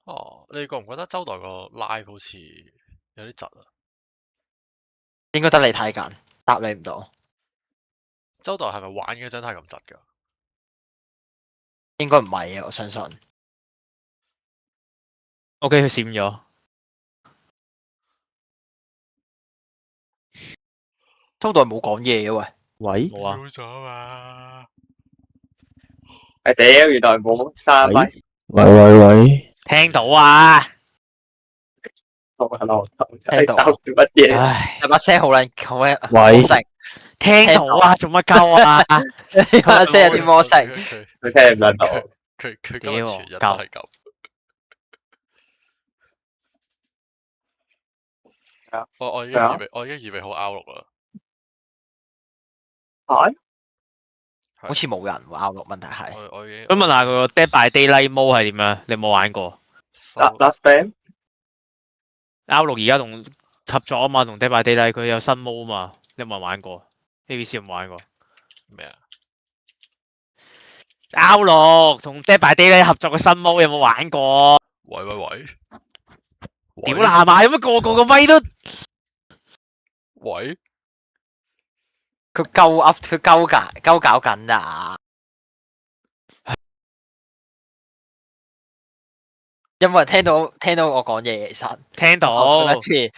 哦，你覺唔覺得周代個 live 好似有啲窒啊？應該得你睇緊，答你唔到。周代係咪玩嘅真係咁窒㗎？應該唔係啊，我相信。OK，佢閃咗。周代冇講嘢嘅喂。喂，冇啊。秒咗啊！屌，原來冇3米。喂，聽到啊！聽到答住乜嘢？唉，你把聲好撚好咩？喂魔性，聽到啊！做乜鳩啊？你把聲有啲魔性。佢聽唔撚到。佢今日全日都係咁。我已經預備好 out 錄啦。係？好似冇人喎，拗落問題係。我已經。咁問下佢個 Dead by Daylight mode 係點樣？你有冇玩過 Last Band ？Outlook 而家同合作啊嘛，同 Dead by Daylight 佢有新 mode 啊嘛，你有冇玩過 ？ABC 有冇玩過？咩啊 ？Outlook 同 Dead by Daylight 合作嘅新 mode 有冇玩過？喂！屌嗱嘛，有乜個個威都？喂！佢鳩搞緊啊！有冇人聽到我講嘢？其實聽到。講一次。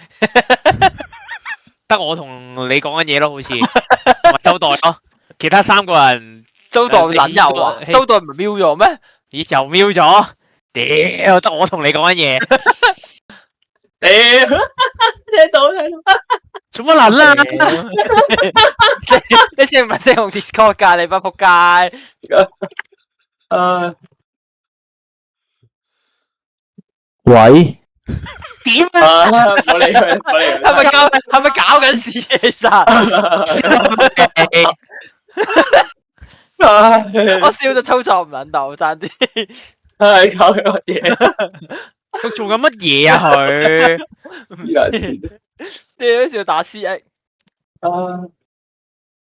得我同你講緊嘢咯，好似同埋周代咯，其他3個人。周代撚有啊？周代唔係瞄咗咩？咦，又瞄咗？屌，得我同你講緊嘢。屌，聽到。做乜撚啦？你先唔係識用 Discord 㗎？你班仆街。喂，點啊？唔好理佢，唔好理佢。係咪搞緊事？其實我笑到操作唔撚到，爭啲。係搞緊乜嘢？佢做緊乜嘢啊？佢黐撚線。屌笑打 CX。